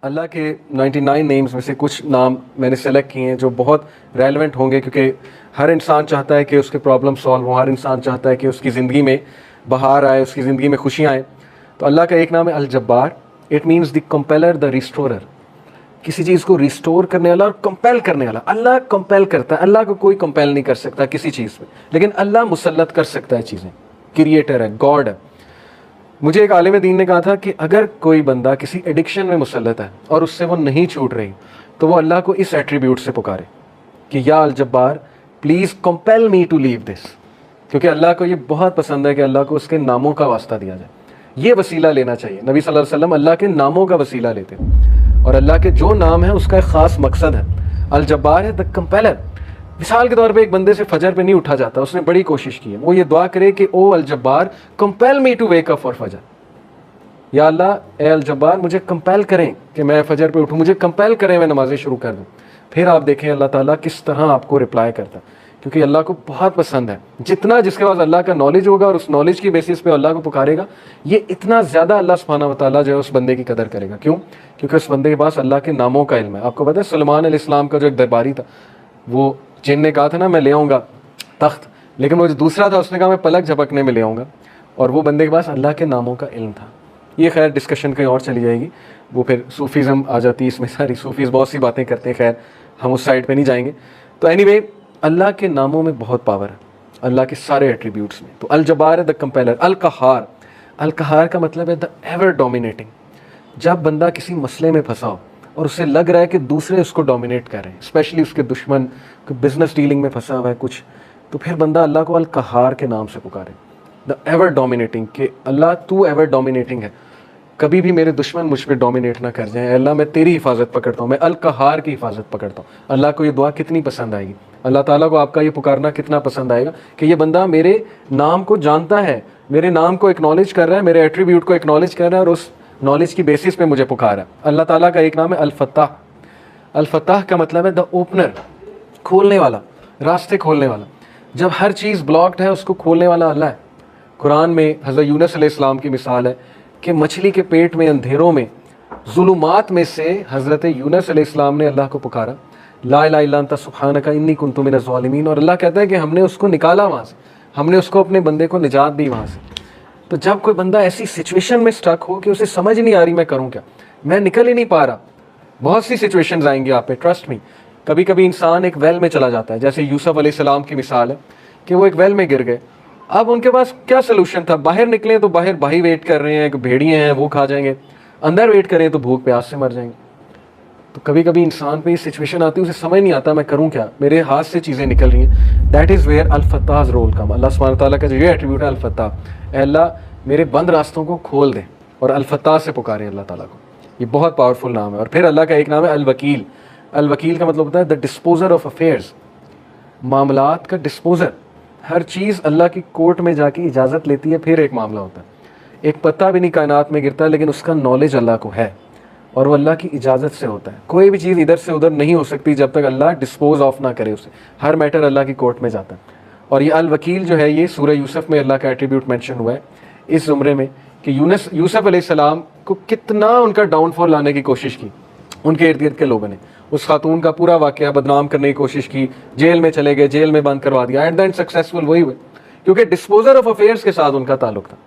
اللہ کے 99 نیمز میں سے کچھ نام میں نے سلیکٹ کیے ہیں جو بہت ریلیونٹ ہوں گے، کیونکہ ہر انسان چاہتا ہے کہ اس کے پرابلم سالو ہوں، ہر انسان چاہتا ہے کہ اس کی زندگی میں بہار آئے، اس کی زندگی میں خوشیاں آئیں. تو اللہ کا ایک نام ہے الجبار. اٹ مینس دی کمپیلر، دا ریسٹورر. کسی چیز کو ریسٹور کرنے والا اور کمپیل کرنے والا. اللہ کمپیل کرتا ہے، اللہ کو کوئی کمپیل نہیں کر سکتا کسی چیز پہ، لیکن اللہ مسلط کر سکتا ہے چیزیں. کریٹر ہے، گاڈ ہے. مجھے ایک عالم دین نے کہا تھا کہ اگر کوئی بندہ کسی ایڈکشن میں مسلط ہے اور اس سے وہ نہیں چھوٹ رہی، تو وہ اللہ کو اس ایٹریبیوٹ سے پکارے کہ یا الجبار پلیز کمپیل می ٹو لیو دس. کیونکہ اللہ کو یہ بہت پسند ہے کہ اللہ کو اس کے ناموں کا واسطہ دیا جائے. یہ وسیلہ لینا چاہیے. نبی صلی اللہ علیہ وسلم اللہ کے ناموں کا وسیلہ لیتے ہیں، اور اللہ کے جو نام ہے اس کا ایک خاص مقصد ہے. الجبار ہے دا کمپیلر. مثال کے طور پہ ایک بندے سے فجر پہ نہیں اٹھا جاتا، اس نے بڑی کوشش کی ہے، وہ یہ دعا کرے کہ او الجبار compel me to wake up for فجر. یا اللہ اے الجبار مجھے کمپیل کریں کہ میں فجر پہ اٹھوں، مجھے کمپیل کریں میں نمازیں شروع کر دوں. پھر آپ دیکھیں اللہ تعالیٰ کس طرح آپ کو رپلائی کرتا، کیونکہ اللہ کو بہت پسند ہے. جتنا جس کے پاس اللہ کا نالج ہوگا اور اس نالج کی بیسس پہ اللہ کو پکارے گا، یہ اتنا زیادہ اللہ سبحانہ و تعالیٰ جو ہے اس بندے کی قدر کرے گا. کیوں؟ کیونکہ اس بندے کے پاس اللہ کے ناموں کا علم ہے. آپ کو پتہ ہے سلیمان علیہ السلام کا جو ایک درباری تھا، وہ جن نے کہا تھا نا میں لے آؤں گا تخت، لیکن وہ جو دوسرا تھا اس نے کہا میں پلک جھپکنے میں لے آؤں گا. اور وہ بندے کے پاس اللہ کے ناموں کا علم تھا. یہ خیر ڈسکشن کہیں اور چلی جائے گی، وہ پھر صوفیزم آ جاتی ہے اس میں. ساری صوفیز بہت سی باتیں کرتے ہیں، خیر ہم اس سائڈ پہ نہیں جائیں گے. تو اینی وے اللہ کے ناموں میں بہت پاور ہے، اللہ کے سارے ایٹریبیوٹس میں. تو الجبار ہے دا کمپیلر. القہار، القہار کا مطلب ہے دا ایور ڈومینیٹنگ. جب بندہ کسی مسئلے میں پھنسا ہو اور اسے لگ رہا ہے کہ دوسرے اس کو ڈومینیٹ کر رہے ہیں، اسپیشلی اس کے دشمن، کوئی بزنس ڈیلنگ میں پھنسا ہوا ہے کچھ، تو پھر بندہ اللہ کو القہار کے نام سے پکارے. دا ایور ڈومینیٹنگ، کہ اللہ تو ایور ڈومینیٹنگ ہے، کبھی بھی میرے دشمن مجھ پہ ڈومینیٹ نہ کر جائیں. اللہ میں تیری حفاظت پکڑتا ہوں، میں القہار کی حفاظت پکڑتا ہوں. اللہ کو یہ دعا کتنی پسند آئے گی، اللہ تعالیٰ کو آپ کا یہ پکارنا کتنا پسند آئے گا کہ یہ بندہ میرے نام کو جانتا ہے، میرے نام کو اکنالج کر رہا ہے، میرے ایٹریبیوٹ کو اکنالج کر رہا ہے، اور اس نالج کی بیسس پہ مجھے پکارا ہے. اللہ تعالیٰ کا ایک نام ہے الفتاح. الفتاح کا مطلب ہے دا اوپنر، کھولنے والا، راستے کھولنے والا. جب ہر چیز بلاکڈ ہے اس کو کھولنے والا اللہ ہے. قرآن میں حضرت یونس علیہ السلام کی مثال ہے کہ مچھلی کے پیٹ میں اندھیروں میں ظلمات میں سے حضرت یونس علیہ السلام نے اللہ کو پکارا، لا الہ الا انت سبحانک انی کنت من الظالمین. اور اللہ کہتا ہے کہ ہم نے اس کو نکالا وہاں سے، ہم نے اس کو اپنے بندے کو نجات دی وہاں سے. تو جب کوئی بندہ ایسی سچویشن میں سٹک ہو کہ اسے سمجھ نہیں آ رہی میں کروں کیا، میں نکل ہی نہیں پا رہا، بہت سی سچویشنز آئیں گی آپ پہ، ٹرسٹ می. کبھی کبھی انسان ایک ویل میں چلا جاتا ہے، جیسے یوسف علیہ السلام کی مثال ہے کہ وہ ایک ویل میں گر گئے. اب ان کے پاس کیا سلوشن تھا؟ باہر نکلیں تو باہر بھائی ویٹ کر رہے ہیں کہ بھیڑیے ہیں وہ کھا جائیں گے، اندر ویٹ کریں تو بھوک پیاس سے مر جائیں گے. تو کبھی کبھی انسان پہ یہ سچویشن آتی ہے، اسے سمجھ نہیں آتا میں کروں کیا، میرے ہاتھ سے چیزیں نکل رہی ہیں. دیٹ از ویئر الفتاح's رول کم. اللہ سبحانہ تعالیٰ کا جو یہ ایٹریبیوٹ ہے الفتاح، اے اللہ میرے بند راستوں کو کھول دیں، اور الفتاح سے پکاریں اللہ تعالیٰ کو. یہ بہت پاورفل نام ہے. اور پھر اللہ کا ایک نام ہے الوکیل. الوکیل کا مطلب ہوتا ہے دا ڈسپوزر آف افیئرز، معاملات کا ڈسپوزر. ہر چیز اللہ کی کورٹ میں جا کے اجازت لیتی ہے پھر ایک معاملہ ہوتا ہے. ایک پتا بھی نہیں کائنات میں گرتا لیکن اس کا نالج اللہ کو ہے، اور وہ اللہ کی اجازت سے ہوتا ہے. کوئی بھی چیز ادھر سے ادھر نہیں ہو سکتی جب تک اللہ ڈسپوز آف نہ کرے اسے. ہر میٹر اللہ کی کورٹ میں جاتا ہے. اور یہ الوکیل جو ہے یہ سورہ یوسف میں اللہ کا ایٹریبیوٹ مینشن ہوا ہے اس زمرے میں کہ یوسف علیہ السلام کو کتنا ان کا ڈاؤن فال لانے کی کوشش کی ان کے ارد گرد کے لوگوں نے. اس خاتون کا پورا واقعہ بدنام کرنے کی کوشش کی، جیل میں چلے گئے، جیل میں بند کروا دیا. ایٹ دا اینڈ سکسیسفل وہی ہوئے، کیونکہ ڈسپوزر آف افیئرس کے ساتھ ان کا تعلق تھا.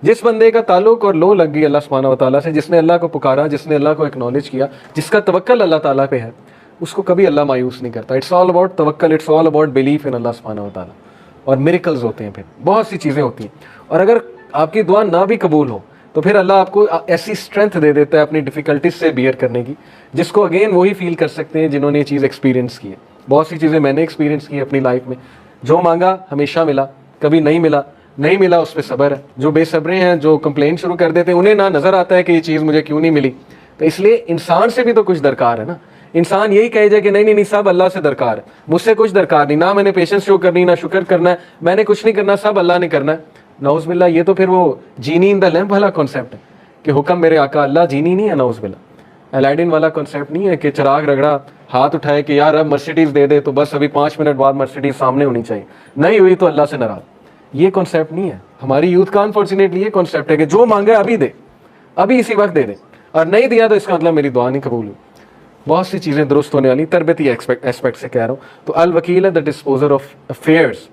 جس بندے کا تعلق اور لو لگ گئی اللہ سبحانہ و تعالیٰ سے، جس نے اللہ کو پکارا، جس نے اللہ کو اکنالج کیا، جس کا توکل اللہ تعالیٰ پہ ہے، اس کو کبھی اللہ مایوس نہیں کرتا. اٹس آل اباؤٹ توکل، it's all about belief in اللہ سبحانہ و تعالیٰ. اور میریکلز ہوتے ہیں، پھر بہت سی چیزیں ہوتی ہیں. اور اگر آپ کی دعا نہ بھی قبول ہو تو پھر اللہ آپ کو ایسی اسٹرینتھ دے دیتا ہے اپنی ڈیفیکلٹیز سے بیئر کرنے کی، جس کو اگین وہی فیل کر سکتے ہیں جنہوں نے یہ چیز ایکسپیرینس کی ہے. بہت سی چیزیں میں نے ایکسپیرینس کی اپنی لائف میں. جو مانگا ہمیشہ ملا، کبھی نہیں ملا، نہیں ملا اس پہ صبر ہے. جو بے صبرے ہیں، جو کمپلین شروع کر دیتے ہیں، انہیں نہ نظر آتا ہے کہ یہ چیز مجھے کیوں نہیں ملی. تو اس لیے انسان سے بھی تو کچھ درکار ہے نا. انسان یہی کہے جائے کہ نہیں نہیں نہیں سب اللہ سے درکار ہے، مجھ سے کچھ درکار نہیں، نہ میں نے پیشنس شو کرنی، نہ شکر کرنا ہے، میں نے کچھ نہیں کرنا، سب اللہ نے کرنا ہے. نعوذ باللہ، یہ تو پھر وہ جینی ان دا لیمپ والا کانسیپٹ ہے کہ حکم میرے آقا. اللہ جینی نہیں ہے، نعوذ باللہ. الیڈن والا کانسیپٹ نہیں ہے کہ چراغ رگڑا، ہاتھ اٹھائے کہ یار اب مرسیڈیز دے دے تو بس ابھی 5 منٹ بعد مرسیڈیز سامنے ہونی چاہیے، نہیں ہوئی تو اللہ سے ناراض. یہ کانسیپٹ نہیں ہے. ہماری یوتھ کا انفارچونیٹلی یہ کانسیپٹ ہے کہ جو مانگا ابھی دے، ابھی اسی وقت دے دے. اور نہیں دیا تو اس کا مطلب میری دعا نہیں قبول ہوئی. بہت سی چیزیں درست ہونے والی, تربیتی اسپیکٹ سے کہہ رہا ہوں. تو الوکیل ہے دا ڈسپوزر آف افیئرس,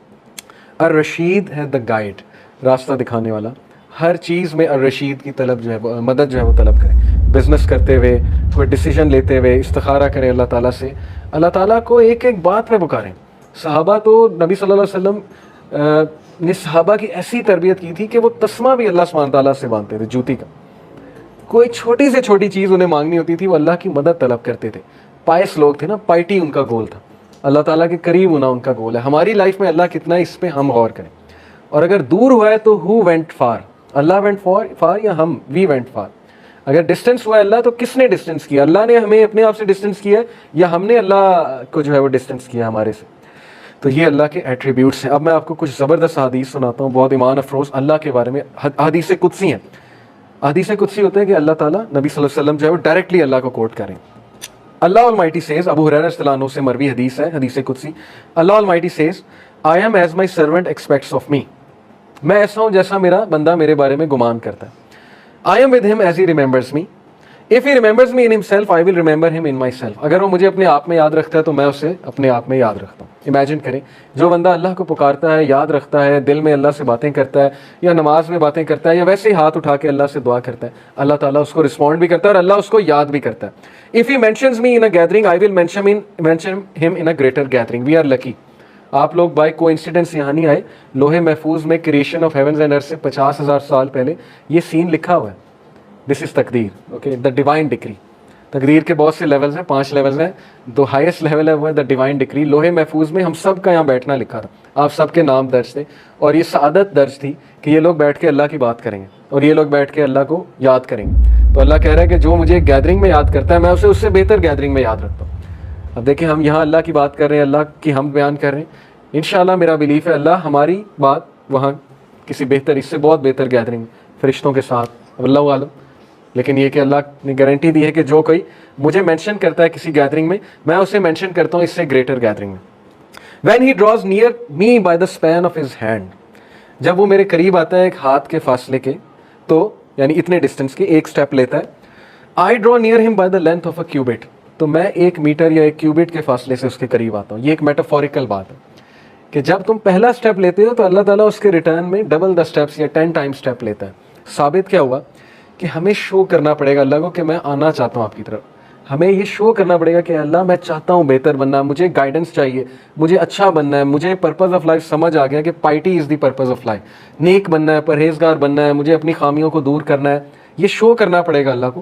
الرشید ہے دا گائیڈ, راستہ دکھانے والا. ہر چیز میں الرشید کی طلب جو ہے, مدد جو ہے وہ طلب کریں. بزنس کرتے ہوئے, کوئی ڈیسیجن لیتے ہوئے استخارہ کریں اللہ تعالیٰ سے, اللہ تعالیٰ کو ایک ایک بات پہ پکاریں. صحابہ تو نبی صلی اللہ علیہ وسلم نے صحابہ کی ایسی تربیت کی تھی کہ وہ تسمہ بھی اللہ سبحانہ تعالیٰ سے باندھتے تھے, جوتی کا. کوئی چھوٹی سے چھوٹی چیز انہیں مانگنی ہوتی تھی, وہ اللہ کی مدد طلب کرتے تھے. پائس لوگ تھے نا, پائٹی ان کا گول تھا, اللہ تعالیٰ کے قریب ہونا ان کا گول ہے. ہماری لائف میں اللہ کتنا ہے اس پہ ہم غور کریں. اور اگر دور ہوا ہے تو ہو وینٹ فار, اللہ وینٹ فار یا ہم, وی وینٹ فار. اگر ڈسٹینس ہوا ہے اللہ تو کس نے ڈسٹینس کیا, اللہ نے ہمیں اپنے آپ سے ڈسٹینس کیا ہے یا ہم نے اللہ کو جو ہے وہ ڈسٹینس کیا ہمارے سے. تو یہ اللہ کے ایٹریبیوٹس ہیں. اب میں آپ کو کچھ زبردست حدیث سناتا ہوں, بہت ایمان افروز اللہ کے بارے میں. حدیث قدسی ہیں. حدیث قدسی ہوتا ہے کہ اللہ تعالیٰ نبی صلی اللہ علیہ وسلم جو ہے وہ ڈائریکٹلی اللہ کو کوٹ کریں. اللہ Almighty says, ابو ہریرہ رضی اللہ عنہ سے مروی حدیث ہے, حدیث قدسی. اللہ Almighty says, I am as my servant expects of me. میں ایسا ہوں جیسا میرا بندہ میرے بارے میں گمان کرتا ہے. I am with him as he remembers me. If he remembers me in himself, I will remember him in myself. اگر وہ مجھے اپنے آپ میں یاد رکھتا ہے تو میں اسے اپنے آپ میں یاد رکھتا ہوں. امیجن کریں, جو بندہ اللہ کو پکارتا ہے, یاد رکھتا ہے, دل میں اللہ سے باتیں کرتا ہے, یا نماز میں باتیں کرتا ہے, یا ویسے ہی ہاتھ اٹھا کے اللہ سے دعا کرتا ہے, اللہ تعالیٰ اس کو رسپونڈ بھی کرتا ہے اور اللہ اس کو یاد بھی کرتا ہے. If he mentions me in a gathering, I will mention him in a greater gathering. We are lucky. آپ لوگ بائی کو انسیڈنس یہاں نہیں آئے. لوہے محفوظ میں کریشن آف ہیونز اینڈ ارتھ سے 50,000 سال پہلے یہ سین لکھا ہوا ہے. دس از تقدیر, اوکے, دا ڈیوائن ڈکری. تقدیر کے بہت سے لیولز ہیں, 5 لیولز ہیں. جو ہائیسٹ لیول ہے وہ ہے دا ڈیوائن ڈکری. لوہے محفوظ میں ہم سب کا یہاں بیٹھنا لکھا تھا, آپ سب کے نام درج تھے, اور یہ سعادت درج تھی کہ یہ لوگ بیٹھ کے اللہ کی بات کریں گے اور یہ لوگ بیٹھ کے اللہ کو یاد کریں گے. تو اللہ کہہ رہا ہے کہ جو مجھے گیدرنگ میں یاد کرتا ہے میں اسے اس سے بہتر گیدرنگ میں یاد رکھتا ہوں. اب دیکھیں, ہم یہاں اللہ کی بات کر رہے ہیں, اللہ کی ہم بیان کر رہے ہیں. انشاءاللہ میرا بلیف ہے اللہ ہماری بات وہاں کسی بہتر, اس سے بہت بہتر گیدرنگ فرشتوں کے ساتھ, اللہ عالم. لیکن یہ کہ اللہ نے گارنٹی دی ہے کہ جو کوئی مجھے مینشن کرتا ہے کسی گیدرنگ میں, میں اسے مینشن کرتا ہوں اس سے گریٹر گیدرنگ میں. When he draws near me by the span of his hand, جب وہ میرے قریب آتا ہے ایک ہاتھ کے فاصلے کے, تو یعنی اتنے ڈسٹینس کے, ایک سٹیپ لیتا ہے. I draw near him by the length of a cubit, تو میں 1 میٹر یا 1 کیوبٹ کے فاصلے سے اس کے قریب آتا ہوں. یہ ایک میٹافوریکل بات ہے کہ جب تم پہلا سٹیپ لیتے ہو تو اللہ تعالیٰ اس کے ریٹرن میں ڈبل دا سٹیپس یا 10 ٹائم سٹیپ لیتا ہے. ثابت کیا ہوا کہ ہمیں شو کرنا پڑے گا اللہ کو کہ میں آنا چاہتا ہوں آپ کی طرف. ہمیں یہ شو کرنا پڑے گا کہ اللہ میں چاہتا ہوں بہتر بننا, مجھے گائیڈنس چاہیے, مجھے اچھا بننا ہے, مجھے پرپز آف لائف سمجھ آ گیا کہ piety is the purpose of life, نیک بننا ہے, پرہیزگار بننا ہے, مجھے اپنی خامیوں کو دور کرنا ہے. یہ شو کرنا پڑے گا اللہ کو.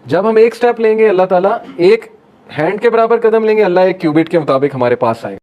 جب ہم ایک سٹیپ لیں گے اللہ تعالیٰ ایک ہینڈ کے برابر قدم لیں گے, اللہ 1 کیوبٹ کے مطابق ہمارے پاس آئے گا.